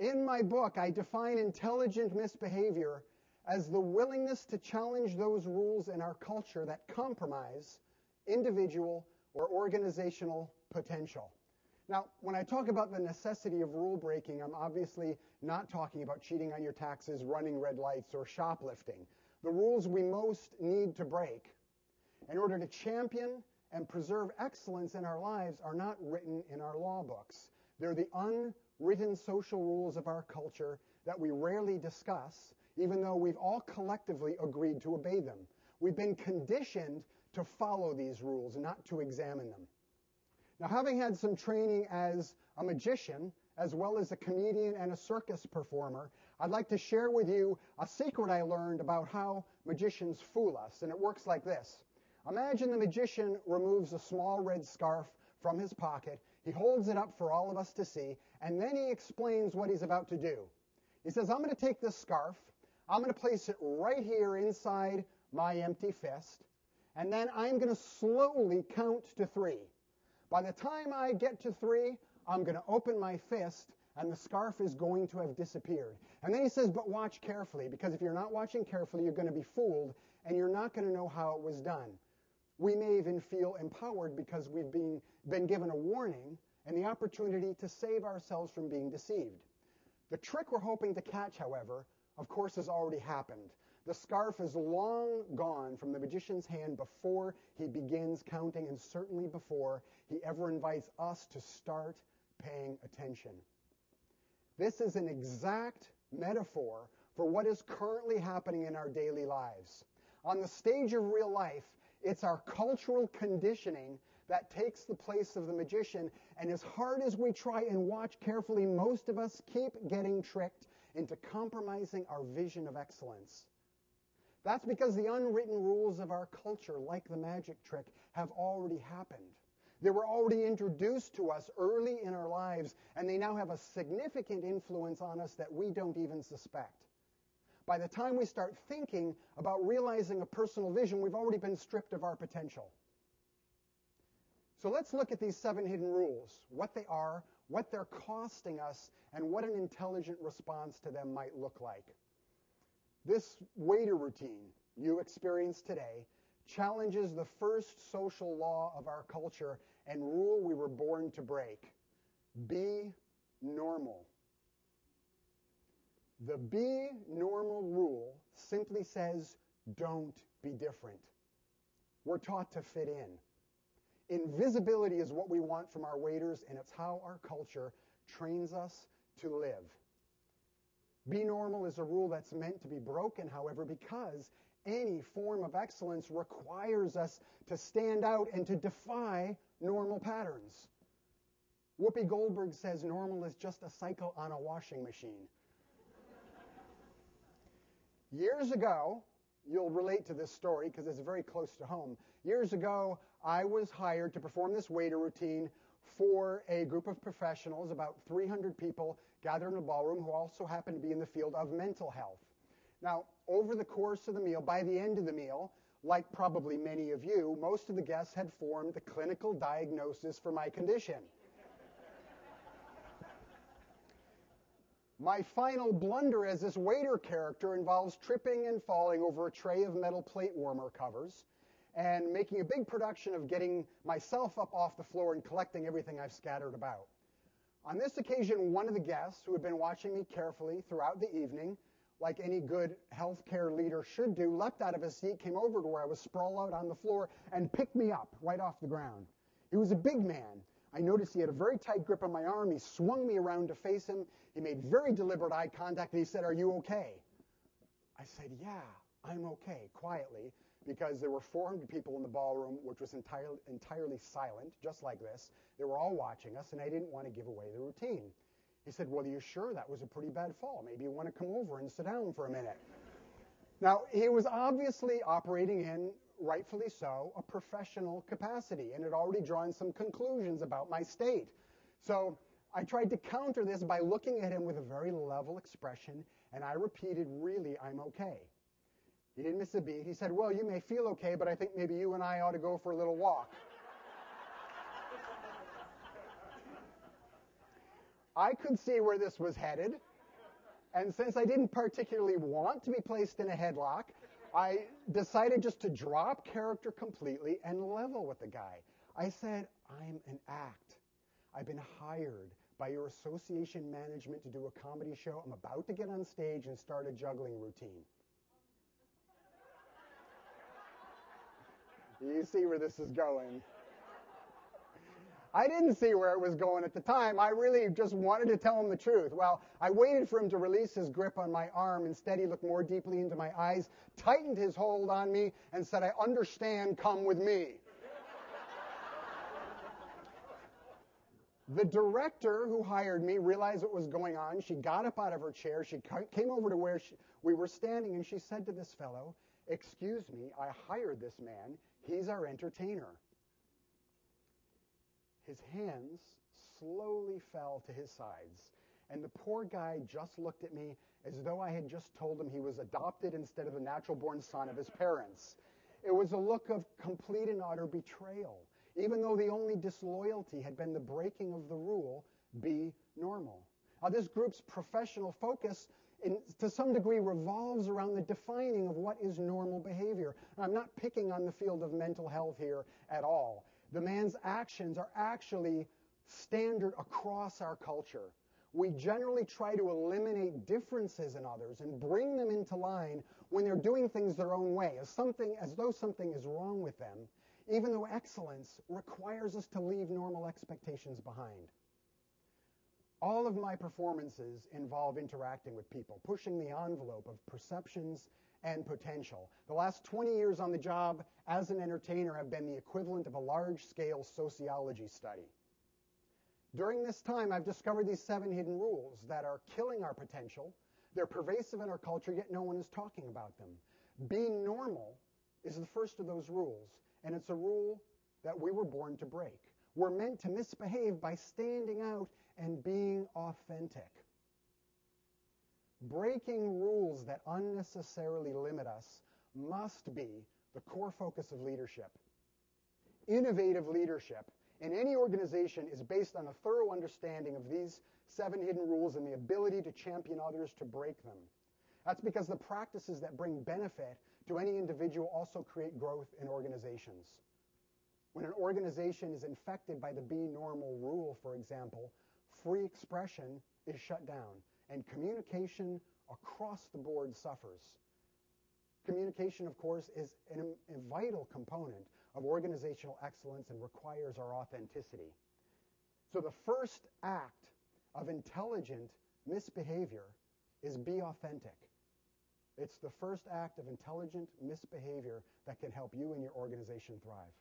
In my book, I define intelligent misbehavior as the willingness to challenge those rules in our culture that compromise individual or organizational potential. Now, when I talk about the necessity of rule breaking, I'm obviously not talking about cheating on your taxes, running red lights, or shoplifting. The rules we most need to break in order to champion and preserve excellence in our lives are not written in our law books. They're the unwritten social rules of our culture that we rarely discuss, even though we've all collectively agreed to obey them. We've been conditioned to follow these rules, not to examine them. Now, having had some training as a magician, as well as a comedian and a circus performer, I'd like to share with you a secret I learned about how magicians fool us, and it works like this. Imagine the magician removes a small red scarf from his pocket, he holds it up for all of us to see, and then he explains what he's about to do. He says, I'm going to take this scarf, I'm going to place it right here inside my empty fist, and then I'm going to slowly count to 3. By the time I get to 3, I'm going to open my fist, and the scarf is going to have disappeared. And then he says, but watch carefully, because if you're not watching carefully, you're going to be fooled, and you're not going to know how it was done. We may even feel empowered because we've been given a warning and the opportunity to save ourselves from being deceived. The trick we're hoping to catch, however, of course, has already happened. The scarf is long gone from the magician's hand before he begins counting, and certainly before he ever invites us to start paying attention. This is an exact metaphor for what is currently happening in our daily lives. On the stage of real life, it's our cultural conditioning that takes the place of the magician, and as hard as we try and watch carefully, most of us keep getting tricked into compromising our vision of excellence. That's because the unwritten rules of our culture, like the magic trick, have already happened. They were already introduced to us early in our lives, and they now have a significant influence on us that we don't even suspect. By the time we start thinking about realizing a personal vision, we've already been stripped of our potential. So let's look at these 7 hidden rules, what they are, what they're costing us, and what an intelligent response to them might look like. This waiter routine you experience today challenges the first social law of our culture and rule we were born to break. Be normal. The be normal rule simply says, don't be different. We're taught to fit in. Invisibility is what we want from our waiters, and it's how our culture trains us to live. Be normal is a rule that's meant to be broken, however, because any form of excellence requires us to stand out and to defy normal patterns. Whoopi Goldberg says normal is just a cycle on a washing machine. Years ago, you'll relate to this story because it's very close to home. Years ago, I was hired to perform this waiter routine for a group of professionals, about 300 people gathered in a ballroom who also happened to be in the field of mental health. Now, over the course of the meal, by the end of the meal, like probably many of you, most of the guests had formed the clinical diagnosis for my condition. My final blunder as this waiter character involves tripping and falling over a tray of metal plate warmer covers and making a big production of getting myself up off the floor and collecting everything I've scattered about. On this occasion, one of the guests, who had been watching me carefully throughout the evening, like any good healthcare leader should do, leapt out of his seat, came over to where I was sprawled out on the floor, and picked me up right off the ground. He was a big man. I noticed he had a very tight grip on my arm. He swung me around to face him. He made very deliberate eye contact, and he said, "Are you okay?" I said, "Yeah, I'm okay," quietly, because there were 400 people in the ballroom, which was entirely silent, just like this. They were all watching us, and I didn't want to give away the routine. He said, "Well, are you sure? That was a pretty bad fall. Maybe you want to come over and sit down for a minute." Now, he was obviously operating in, rightfully so, a professional capacity, and had already drawn some conclusions about my state. So I tried to counter this by looking at him with a very level expression, and I repeated, "Really, I'm okay." He didn't miss a beat. He said, "Well, you may feel okay, but I think maybe you and I ought to go for a little walk." I could see where this was headed. And since I didn't particularly want to be placed in a headlock, I decided just to drop character completely and level with the guy. I said, I'm an act. I've been hired by your association management to do a comedy show. I'm about to get on stage and start a juggling routine. You see where this is going. I didn't see where it was going at the time. I really just wanted to tell him the truth. Well, I waited for him to release his grip on my arm. Instead, he looked more deeply into my eyes, tightened his hold on me, and said, I understand, come with me. The director who hired me realized what was going on. She got up out of her chair. She came over to where we were standing, and she said to this fellow, excuse me, I hired this man. He's our entertainer. His hands slowly fell to his sides, and the poor guy just looked at me as though I had just told him he was adopted instead of the natural-born son of his parents. It was a look of complete and utter betrayal, even though the only disloyalty had been the breaking of the rule, be normal. Now, this group's professional focus to some degree revolves around the defining of what is normal behavior. And I'm not picking on the field of mental health here at all. The man's actions are actually standard across our culture. We generally try to eliminate differences in others and bring them into line when they're doing things their own way, as though something is wrong with them, even though excellence requires us to leave normal expectations behind. All of my performances involve interacting with people, pushing the envelope of perceptions and potential. The last 20 years on the job as an entertainer have been the equivalent of a large-scale sociology study. During this time, I've discovered these 7 hidden rules that are killing our potential. They're pervasive in our culture, yet no one is talking about them. Being normal is the first of those rules, and it's a rule that we were born to break. We're meant to misbehave by standing out and being authentic. Breaking rules that unnecessarily limit us must be the core focus of leadership. Innovative leadership in any organization is based on a thorough understanding of these 7 hidden rules and the ability to champion others to break them. That's because the practices that bring benefit to any individual also create growth in organizations. When an organization is infected by the be normal rule, for example, free expression is shut down, and communication across the board suffers. Communication, of course, is a vital component of organizational excellence and requires our authenticity. So the first act of intelligent misbehavior is be authentic. It's the first act of intelligent misbehavior that can help you and your organization thrive.